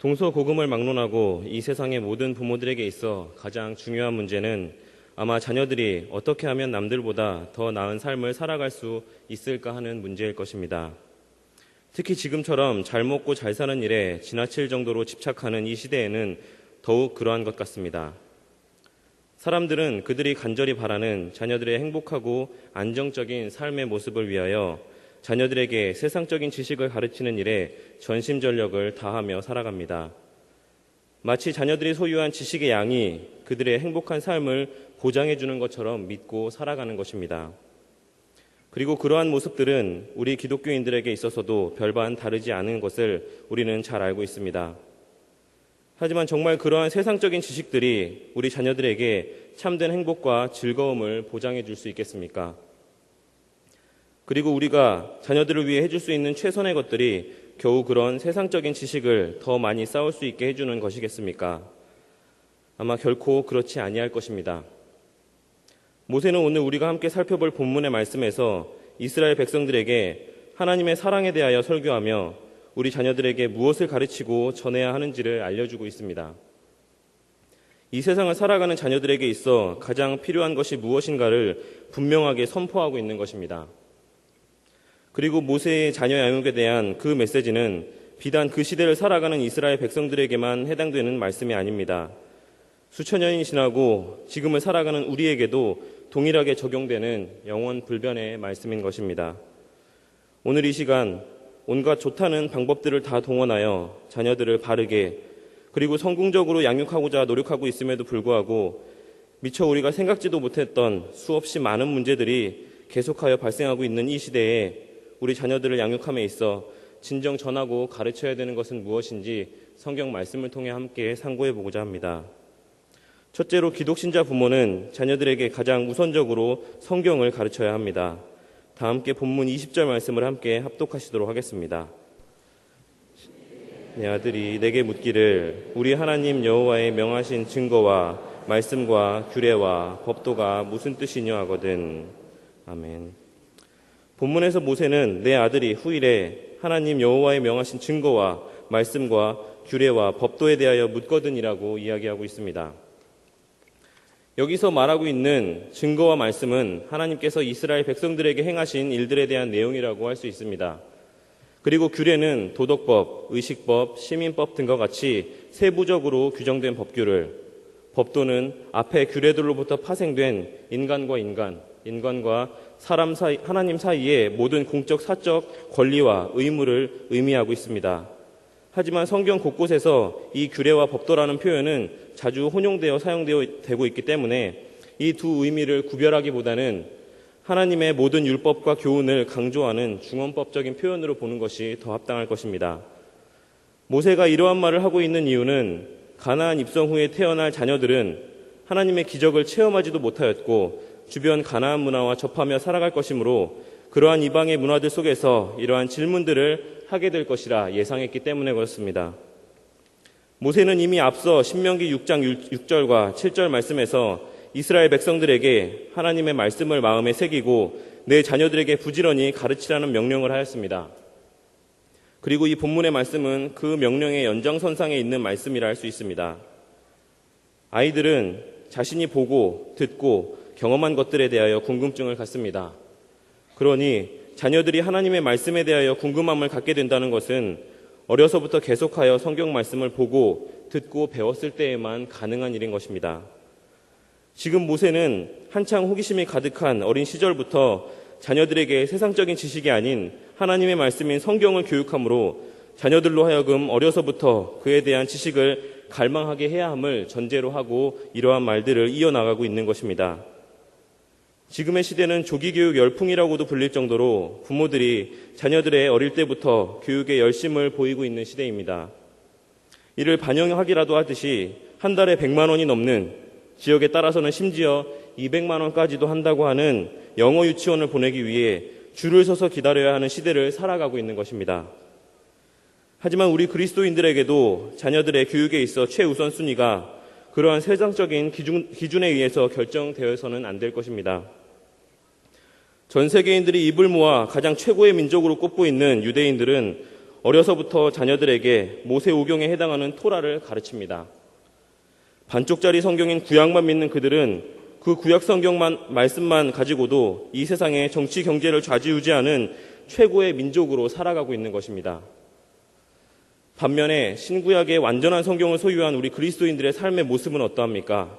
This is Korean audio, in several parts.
동서고금을 막론하고 이 세상의 모든 부모들에게 있어 가장 중요한 문제는 아마 자녀들이 어떻게 하면 남들보다 더 나은 삶을 살아갈 수 있을까 하는 문제일 것입니다. 특히 지금처럼 잘 먹고 잘 사는 일에 지나칠 정도로 집착하는 이 시대에는 더욱 그러한 것 같습니다. 사람들은 그들이 간절히 바라는 자녀들의 행복하고 안정적인 삶의 모습을 위하여 자녀들에게 세상적인 지식을 가르치는 일에 전심전력을 다하며 살아갑니다. 마치 자녀들이 소유한 지식의 양이 그들의 행복한 삶을 보장해 주는 것처럼 믿고 살아가는 것입니다. 그리고 그러한 모습들은 우리 기독교인들에게 있어서도 별반 다르지 않은 것을 우리는 잘 알고 있습니다. 하지만 정말 그러한 세상적인 지식들이 우리 자녀들에게 참된 행복과 즐거움을 보장해 줄 수 있겠습니까? 그리고 우리가 자녀들을 위해 해줄 수 있는 최선의 것들이 겨우 그런 세상적인 지식을 더 많이 쌓을 수 있게 해주는 것이겠습니까? 아마 결코 그렇지 아니할 것입니다. 모세는 오늘 우리가 함께 살펴볼 본문의 말씀에서 이스라엘 백성들에게 하나님의 사랑에 대하여 설교하며 우리 자녀들에게 무엇을 가르치고 전해야 하는지를 알려주고 있습니다. 이 세상을 살아가는 자녀들에게 있어 가장 필요한 것이 무엇인가를 분명하게 선포하고 있는 것입니다. 그리고 모세의 자녀 양육에 대한 그 메시지는 비단 그 시대를 살아가는 이스라엘 백성들에게만 해당되는 말씀이 아닙니다. 수천 년이 지나고 지금을 살아가는 우리에게도 동일하게 적용되는 영원 불변의 말씀인 것입니다. 오늘 이 시간 온갖 좋다는 방법들을 다 동원하여 자녀들을 바르게 그리고 성공적으로 양육하고자 노력하고 있음에도 불구하고 미처 우리가 생각지도 못했던 수없이 많은 문제들이 계속하여 발생하고 있는 이 시대에 우리 자녀들을 양육함에 있어 진정 전하고 가르쳐야 되는 것은 무엇인지 성경 말씀을 통해 함께 상고해 보고자 합니다. 첫째로 기독신자 부모는 자녀들에게 가장 우선적으로 성경을 가르쳐야 합니다. 다 함께 본문 20절 말씀을 함께 합독하시도록 하겠습니다. 내 아들이 내게 묻기를 우리 하나님 여호와의 명하신 증거와 말씀과 규례와 법도가 무슨 뜻이냐 하거든. 아멘. 본문에서 모세는 내 아들이 후일에 하나님 여호와의 명하신 증거와 말씀과 규례와 법도에 대하여 묻거든이라고 이야기하고 있습니다. 여기서 말하고 있는 증거와 말씀은 하나님께서 이스라엘 백성들에게 행하신 일들에 대한 내용이라고 할 수 있습니다. 그리고 규례는 도덕법, 의식법, 시민법 등과 같이 세부적으로 규정된 법규를, 법도는 앞에 규례들로부터 파생된 인간과 인간과 사람 사이, 하나님 사이의 모든 공적, 사적 권리와 의무를 의미하고 있습니다. 하지만 성경 곳곳에서 이 규례와 법도라는 표현은 자주 혼용되어 사용되고 있기 때문에 이 두 의미를 구별하기보다는 하나님의 모든 율법과 교훈을 강조하는 중언법적인 표현으로 보는 것이 더 합당할 것입니다. 모세가 이러한 말을 하고 있는 이유는 가나안 입성 후에 태어날 자녀들은 하나님의 기적을 체험하지도 못하였고 주변 가나안 문화와 접하며 살아갈 것이므로 그러한 이방의 문화들 속에서 이러한 질문들을 하게 될 것이라 예상했기 때문에 그렇습니다. 모세는 이미 앞서 신명기 6장 6절과 7절 말씀에서 이스라엘 백성들에게 하나님의 말씀을 마음에 새기고 내 자녀들에게 부지런히 가르치라는 명령을 하였습니다. 그리고 이 본문의 말씀은 그 명령의 연장선상에 있는 말씀이라 할 수 있습니다. 아이들은 자신이 보고 듣고 경험한 것들에 대하여 궁금증을 갖습니다. 그러니 자녀들이 하나님의 말씀에 대하여 궁금함을 갖게 된다는 것은 어려서부터 계속하여 성경 말씀을 보고 듣고 배웠을 때에만 가능한 일인 것입니다. 지금 모세는 한창 호기심이 가득한 어린 시절부터 자녀들에게 세상적인 지식이 아닌 하나님의 말씀인 성경을 교육함으로 자녀들로 하여금 어려서부터 그에 대한 지식을 갈망하게 해야 함을 전제로 하고 이러한 말들을 이어나가고 있는 것입니다. 지금의 시대는 조기교육 열풍이라고도 불릴 정도로 부모들이 자녀들의 어릴 때부터 교육에 열심을 보이고 있는 시대입니다. 이를 반영하기라도 하듯이 한 달에 100만 원이 넘는, 지역에 따라서는 심지어 200만 원까지도 한다고 하는 영어 유치원을 보내기 위해 줄을 서서 기다려야 하는 시대를 살아가고 있는 것입니다. 하지만 우리 그리스도인들에게도 자녀들의 교육에 있어 최우선순위가 그러한 세상적인 기준에 의해서 결정되어서는 안 될 것입니다. 전 세계인들이 입을 모아 가장 최고의 민족으로 꼽고 있는 유대인들은 어려서부터 자녀들에게 모세오경에 해당하는 토라를 가르칩니다. 반쪽짜리 성경인 구약만 믿는 그들은 그 구약 성경만 말씀만 가지고도 이 세상의 정치 경제를 좌지우지하는 최고의 민족으로 살아가고 있는 것입니다. 반면에 신구약의 완전한 성경을 소유한 우리 그리스도인들의 삶의 모습은 어떠합니까?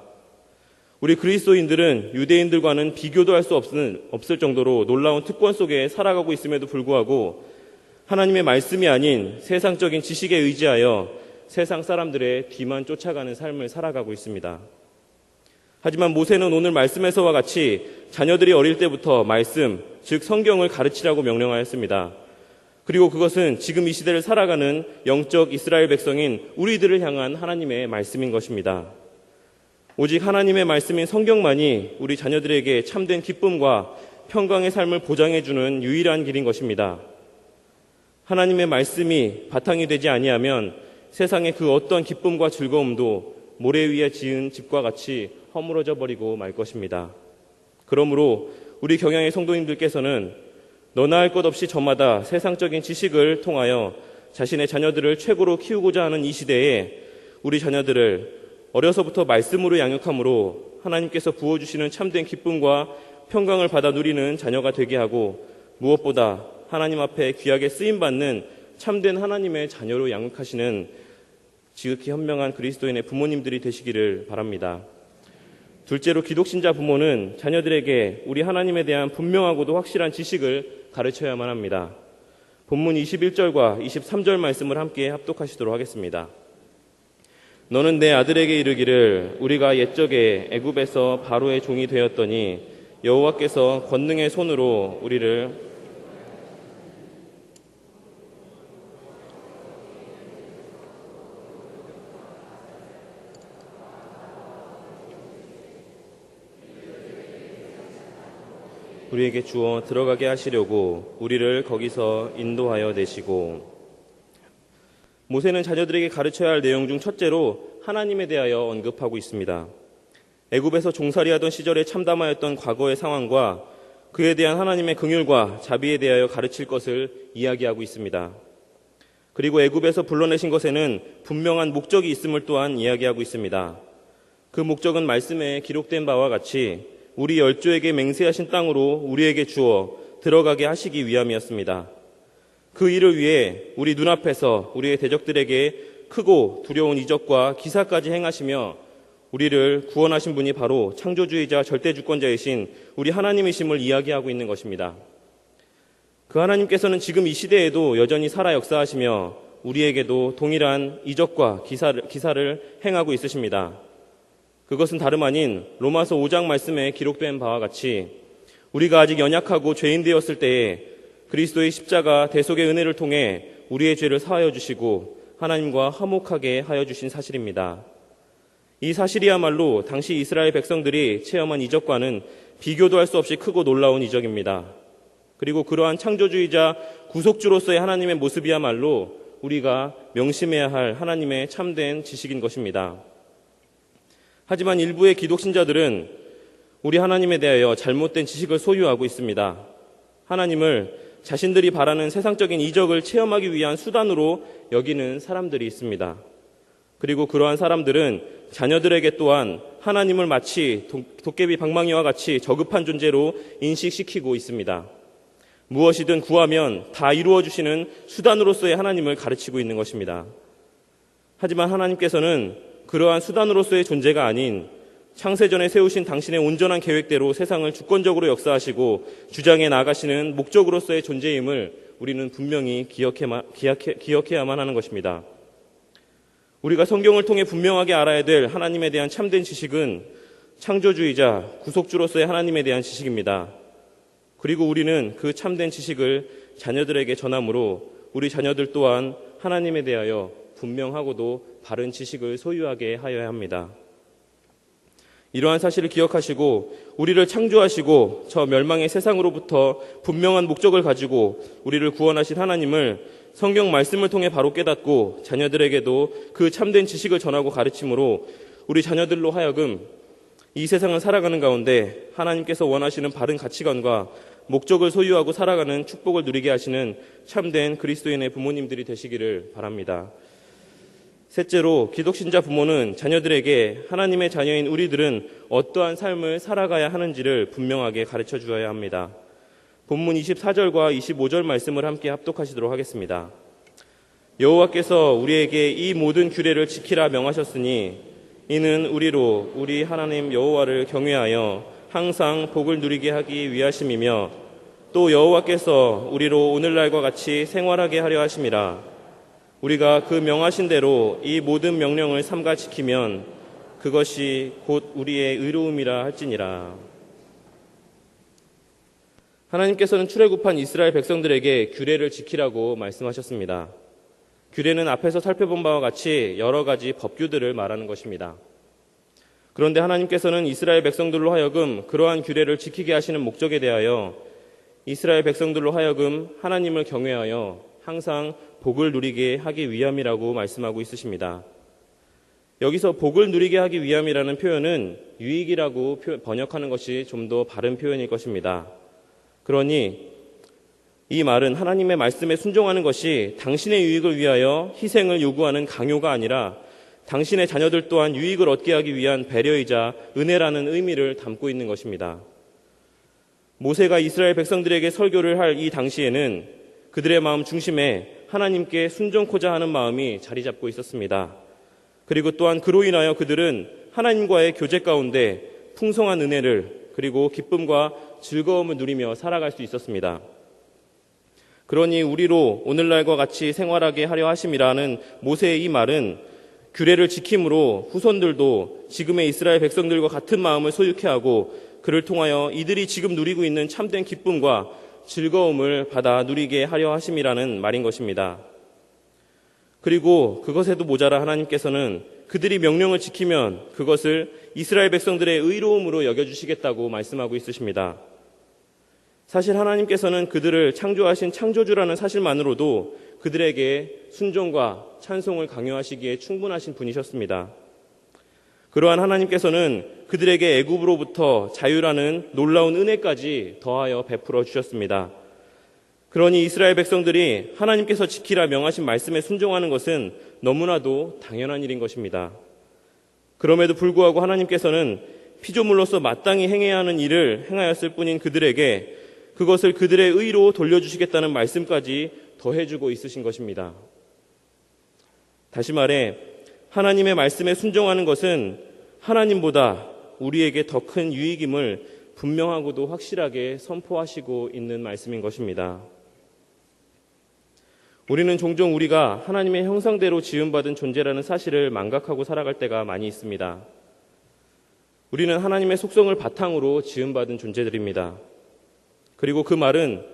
우리 그리스도인들은 유대인들과는 비교도 할 수 없을 정도로 놀라운 특권 속에 살아가고 있음에도 불구하고 하나님의 말씀이 아닌 세상적인 지식에 의지하여 세상 사람들의 뒤만 쫓아가는 삶을 살아가고 있습니다. 하지만 모세는 오늘 말씀에서와 같이 자녀들이 어릴 때부터 말씀, 즉 성경을 가르치라고 명령하였습니다. 그리고 그것은 지금 이 시대를 살아가는 영적 이스라엘 백성인 우리들을 향한 하나님의 말씀인 것입니다. 오직 하나님의 말씀인 성경만이 우리 자녀들에게 참된 기쁨과 평강의 삶을 보장해주는 유일한 길인 것입니다. 하나님의 말씀이 바탕이 되지 아니하면 세상의 그 어떤 기쁨과 즐거움도 모래 위에 지은 집과 같이 허물어져 버리고 말 것입니다. 그러므로 우리 경향의 성도님들께서는 너나 할 것 없이 저마다 세상적인 지식을 통하여 자신의 자녀들을 최고로 키우고자 하는 이 시대에 우리 자녀들을 어려서부터 말씀으로 양육함으로 하나님께서 부어주시는 참된 기쁨과 평강을 받아 누리는 자녀가 되게 하고 무엇보다 하나님 앞에 귀하게 쓰임받는 참된 하나님의 자녀로 양육하시는 지극히 현명한 그리스도인의 부모님들이 되시기를 바랍니다. 둘째로 기독신자 부모는 자녀들에게 우리 하나님에 대한 분명하고도 확실한 지식을 가르쳐야만 합니다. 본문 21절과 23절 말씀을 함께 합독하시도록 하겠습니다. 너는 내 아들에게 이르기를 우리가 옛적에 애굽에서 바로의 종이 되었더니 여호와께서 권능의 손으로 우리에게 주어 들어가게 하시려고 우리를 거기서 인도하여 내시고. 모세는 자녀들에게 가르쳐야 할 내용 중 첫째로 하나님에 대하여 언급하고 있습니다. 애굽에서 종살이하던 시절에 참담하였던 과거의 상황과 그에 대한 하나님의 긍휼과 자비에 대하여 가르칠 것을 이야기하고 있습니다. 그리고 애굽에서 불러내신 것에는 분명한 목적이 있음을 또한 이야기하고 있습니다. 그 목적은 말씀에 기록된 바와 같이 우리 열조에게 맹세하신 땅으로 우리에게 주어 들어가게 하시기 위함이었습니다. 그 일을 위해 우리 눈앞에서 우리의 대적들에게 크고 두려운 이적과 기사까지 행하시며 우리를 구원하신 분이 바로 창조주의자 절대주권자이신 우리 하나님이심을 이야기하고 있는 것입니다. 그 하나님께서는 지금 이 시대에도 여전히 살아 역사하시며 우리에게도 동일한 이적과 기사를 행하고 있으십니다. 그것은 다름 아닌 로마서 5장 말씀에 기록된 바와 같이 우리가 아직 연약하고 죄인 되었을 때에 그리스도의 십자가 대속의 은혜를 통해 우리의 죄를 사하여 주시고 하나님과 화목하게 하여 주신 사실입니다. 이 사실이야말로 당시 이스라엘 백성들이 체험한 이적과는 비교도 할 수 없이 크고 놀라운 이적입니다. 그리고 그러한 창조주의자 구속주로서의 하나님의 모습이야말로 우리가 명심해야 할 하나님의 참된 지식인 것입니다. 하지만 일부의 기독신자들은 우리 하나님에 대하여 잘못된 지식을 소유하고 있습니다. 하나님을 자신들이 바라는 세상적인 이적을 체험하기 위한 수단으로 여기는 사람들이 있습니다. 그리고 그러한 사람들은 자녀들에게 또한 하나님을 마치 도깨비 방망이와 같이 저급한 존재로 인식시키고 있습니다. 무엇이든 구하면 다 이루어주시는 수단으로서의 하나님을 가르치고 있는 것입니다. 하지만 하나님께서는 그러한 수단으로서의 존재가 아닌 창세전에 세우신 당신의 온전한 계획대로 세상을 주권적으로 역사하시고 주장해 나가시는 목적으로서의 존재임을 우리는 분명히 기억해야만 하는 것입니다. 우리가 성경을 통해 분명하게 알아야 될 하나님에 대한 참된 지식은 창조주의자, 구속주로서의 하나님에 대한 지식입니다. 그리고 우리는 그 참된 지식을 자녀들에게 전함으로 우리 자녀들 또한 하나님에 대하여 분명하고도 바른 지식을 소유하게 하여야 합니다. 이러한 사실을 기억하시고 우리를 창조하시고 저 멸망의 세상으로부터 분명한 목적을 가지고 우리를 구원하신 하나님을 성경 말씀을 통해 바로 깨닫고 자녀들에게도 그 참된 지식을 전하고 가르침으로 우리 자녀들로 하여금 이 세상을 살아가는 가운데 하나님께서 원하시는 바른 가치관과 목적을 소유하고 살아가는 축복을 누리게 하시는 참된 그리스도인의 부모님들이 되시기를 바랍니다. 셋째로, 기독신자 부모는 자녀들에게 하나님의 자녀인 우리들은 어떠한 삶을 살아가야 하는지를 분명하게 가르쳐 주어야 합니다. 본문 24절과 25절 말씀을 함께 합독하시도록 하겠습니다. 여호와께서 우리에게 이 모든 규례를 지키라 명하셨으니 이는 우리로 우리 하나님 여호와를 경외하여 항상 복을 누리게 하기 위하심이며 또 여호와께서 우리로 오늘날과 같이 생활하게 하려 하심이라. 우리가 그 명하신 대로 이 모든 명령을 삼가 지키면 그것이 곧 우리의 의로움이라 할지니라. 하나님께서는 출애굽한 이스라엘 백성들에게 규례를 지키라고 말씀하셨습니다. 규례는 앞에서 살펴본 바와 같이 여러 가지 법규들을 말하는 것입니다. 그런데 하나님께서는 이스라엘 백성들로 하여금 그러한 규례를 지키게 하시는 목적에 대하여 이스라엘 백성들로 하여금 하나님을 경외하여 항상 복을 누리게 하기 위함이라고 말씀하고 있으십니다. 여기서 복을 누리게 하기 위함이라는 표현은 유익이라고 번역하는 것이 좀 더 바른 표현일 것입니다. 그러니 이 말은 하나님의 말씀에 순종하는 것이 당신의 유익을 위하여 희생을 요구하는 강요가 아니라 당신의 자녀들 또한 유익을 얻게 하기 위한 배려이자 은혜라는 의미를 담고 있는 것입니다. 모세가 이스라엘 백성들에게 설교를 할 이 당시에는 그들의 마음 중심에 하나님께 순종코자 하는 마음이 자리 잡고 있었습니다. 그리고 또한 그로 인하여 그들은 하나님과의 교제 가운데 풍성한 은혜를 그리고 기쁨과 즐거움을 누리며 살아갈 수 있었습니다. 그러니 우리로 오늘날과 같이 생활하게 하려 하심이라는 모세의 이 말은 규례를 지킴으로 후손들도 지금의 이스라엘 백성들과 같은 마음을 소유케 하고 그를 통하여 이들이 지금 누리고 있는 참된 기쁨과 즐거움을 받아 누리게 하려 하심이라는 말인 것입니다. 그리고 그것에도 모자라 하나님께서는 그들이 명령을 지키면 그것을 이스라엘 백성들의 의로움으로 여겨주시겠다고 말씀하고 있으십니다. 사실 하나님께서는 그들을 창조하신 창조주라는 사실만으로도 그들에게 순종과 찬송을 강요하시기에 충분하신 분이셨습니다. 그러한 하나님께서는 그들에게 애굽으로부터 자유라는 놀라운 은혜까지 더하여 베풀어 주셨습니다. 그러니 이스라엘 백성들이 하나님께서 지키라 명하신 말씀에 순종하는 것은 너무나도 당연한 일인 것입니다. 그럼에도 불구하고 하나님께서는 피조물로서 마땅히 행해야 하는 일을 행하였을 뿐인 그들에게 그것을 그들의 의로 돌려주시겠다는 말씀까지 더해주고 있으신 것입니다. 다시 말해 하나님의 말씀에 순종하는 것은 하나님보다 우리에게 더 큰 유익임을 분명하고도 확실하게 선포하시고 있는 말씀인 것입니다. 우리는 종종 우리가 하나님의 형상대로 지음받은 존재라는 사실을 망각하고 살아갈 때가 많이 있습니다. 우리는 하나님의 속성을 바탕으로 지음받은 존재들입니다. 그리고 그 말은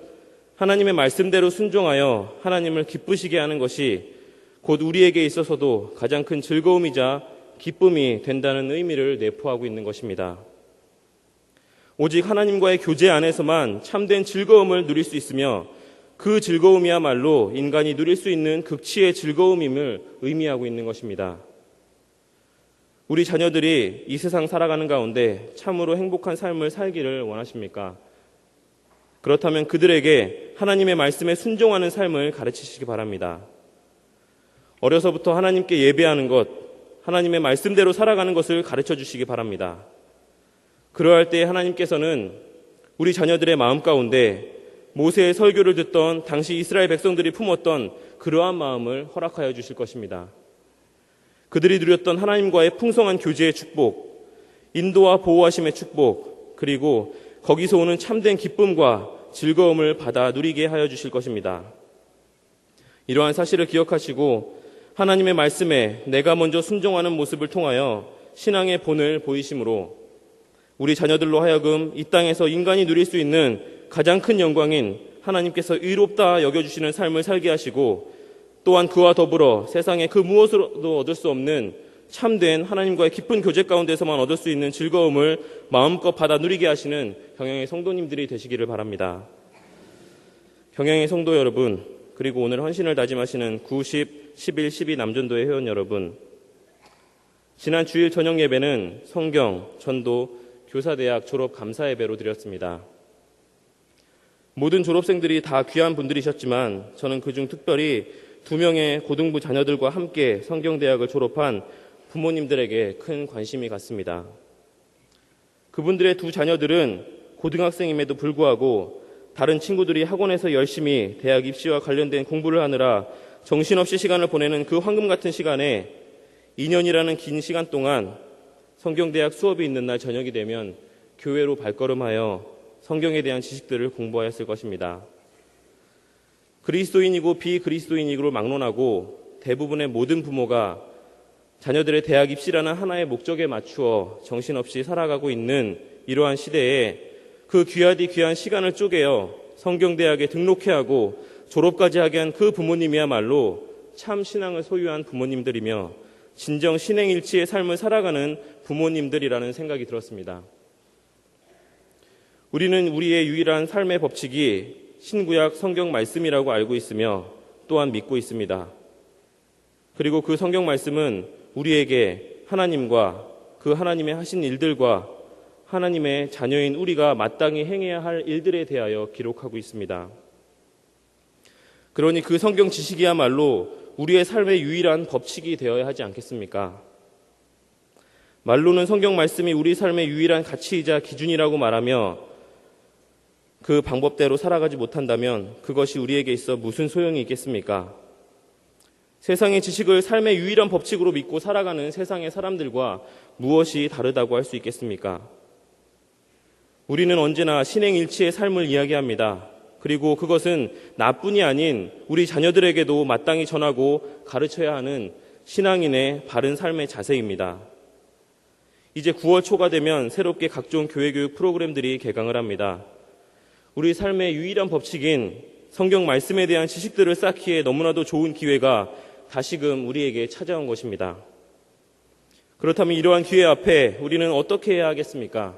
하나님의 말씀대로 순종하여 하나님을 기쁘시게 하는 것이 곧 우리에게 있어서도 가장 큰 즐거움이자 기쁨이 된다는 의미를 내포하고 있는 것입니다. 오직 하나님과의 교제 안에서만 참된 즐거움을 누릴 수 있으며 그 즐거움이야말로 인간이 누릴 수 있는 극치의 즐거움임을 의미하고 있는 것입니다. 우리 자녀들이 이 세상 살아가는 가운데 참으로 행복한 삶을 살기를 원하십니까? 그렇다면 그들에게 하나님의 말씀에 순종하는 삶을 가르치시기 바랍니다. 어려서부터 하나님께 예배하는 것, 하나님의 말씀대로 살아가는 것을 가르쳐 주시기 바랍니다. 그러할 때 하나님께서는 우리 자녀들의 마음 가운데 모세의 설교를 듣던 당시 이스라엘 백성들이 품었던 그러한 마음을 허락하여 주실 것입니다. 그들이 누렸던 하나님과의 풍성한 교제의 축복, 인도와 보호하심의 축복, 그리고 거기서 오는 참된 기쁨과 즐거움을 받아 누리게 하여 주실 것입니다. 이러한 사실을 기억하시고 하나님의 말씀에 내가 먼저 순종하는 모습을 통하여 신앙의 본을 보이심으로 우리 자녀들로 하여금 이 땅에서 인간이 누릴 수 있는 가장 큰 영광인 하나님께서 의롭다 여겨주시는 삶을 살게 하시고 또한 그와 더불어 세상에 그 무엇으로도 얻을 수 없는 참된 하나님과의 깊은 교제 가운데서만 얻을 수 있는 즐거움을 마음껏 받아 누리게 하시는 경영의 성도님들이 되시기를 바랍니다. 경영의 성도 여러분, 그리고 오늘 헌신을 다짐하시는 90, 11, 12 남전도의 회원 여러분, 지난 주일 저녁 예배는 성경, 전도, 교사대학 졸업 감사 예배로 드렸습니다. 모든 졸업생들이 다 귀한 분들이셨지만 저는 그중 특별히 2명의 고등부 자녀들과 함께 성경대학을 졸업한 부모님들에게 큰 관심이 갔습니다. 그분들의 2 자녀들은 고등학생임에도 불구하고 다른 친구들이 학원에서 열심히 대학 입시와 관련된 공부를 하느라 정신없이 시간을 보내는 그 황금 같은 시간에 2년이라는 긴 시간 동안 성경대학 수업이 있는 날 저녁이 되면 교회로 발걸음하여 성경에 대한 지식들을 공부하였을 것입니다. 그리스도인이고 비그리스도인이고 막론하고 대부분의 모든 부모가 자녀들의 대학 입시라는 하나의 목적에 맞추어 정신없이 살아가고 있는 이러한 시대에 그 귀하디 귀한 시간을 쪼개어 성경대학에 등록해 하고 졸업까지 하게 한 그 부모님이야말로 참 신앙을 소유한 부모님들이며 진정 신행일치의 삶을 살아가는 부모님들이라는 생각이 들었습니다. 우리는 우리의 유일한 삶의 법칙이 신구약 성경 말씀이라고 알고 있으며 또한 믿고 있습니다. 그리고 그 성경 말씀은 우리에게 하나님과 그 하나님의 하신 일들과 하나님의 자녀인 우리가 마땅히 행해야 할 일들에 대하여 기록하고 있습니다. 그러니 그 성경 지식이야말로 우리의 삶의 유일한 법칙이 되어야 하지 않겠습니까? 말로는 성경 말씀이 우리 삶의 유일한 가치이자 기준이라고 말하며 그 방법대로 살아가지 못한다면 그것이 우리에게 있어 무슨 소용이 있겠습니까? 세상의 지식을 삶의 유일한 법칙으로 믿고 살아가는 세상의 사람들과 무엇이 다르다고 할 수 있겠습니까? 우리는 언제나 신행일치의 삶을 이야기합니다. 그리고 그것은 나뿐이 아닌 우리 자녀들에게도 마땅히 전하고 가르쳐야 하는 신앙인의 바른 삶의 자세입니다. 이제 9월 초가 되면 새롭게 각종 교회교육 프로그램들이 개강을 합니다. 우리 삶의 유일한 법칙인 성경 말씀에 대한 지식들을 쌓기에 너무나도 좋은 기회가 다시금 우리에게 찾아온 것입니다. 그렇다면 이러한 기회 앞에 우리는 어떻게 해야 하겠습니까?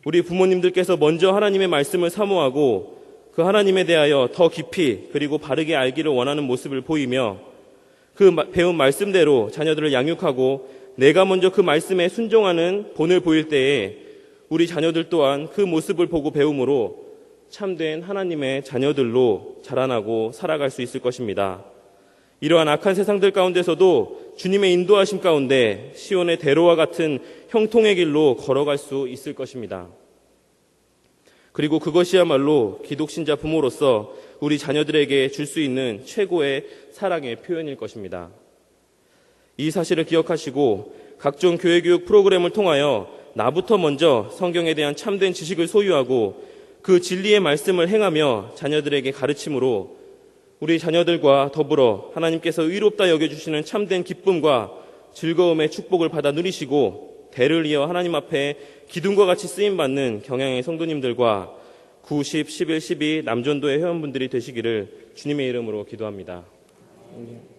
우리 부모님들께서 먼저 하나님의 말씀을 사모하고 그 하나님에 대하여 더 깊이 그리고 바르게 알기를 원하는 모습을 보이며 그 배운 말씀대로 자녀들을 양육하고 내가 먼저 그 말씀에 순종하는 본을 보일 때에 우리 자녀들 또한 그 모습을 보고 배움으로 참된 하나님의 자녀들로 자라나고 살아갈 수 있을 것입니다. 이러한 악한 세상들 가운데서도 주님의 인도하심 가운데 시온의 대로와 같은 형통의 길로 걸어갈 수 있을 것입니다. 그리고 그것이야말로 기독신자 부모로서 우리 자녀들에게 줄 수 있는 최고의 사랑의 표현일 것입니다. 이 사실을 기억하시고 각종 교회교육 프로그램을 통하여 나부터 먼저 성경에 대한 참된 지식을 소유하고 그 진리의 말씀을 행하며 자녀들에게 가르침으로 우리 자녀들과 더불어 하나님께서 의롭다 여겨주시는 참된 기쁨과 즐거움의 축복을 받아 누리시고 대를 이어 하나님 앞에 기둥과 같이 쓰임받는 경향의 성도님들과 9, 10, 11, 12 남전도의 회원분들이 되시기를 주님의 이름으로 기도합니다. 아멘.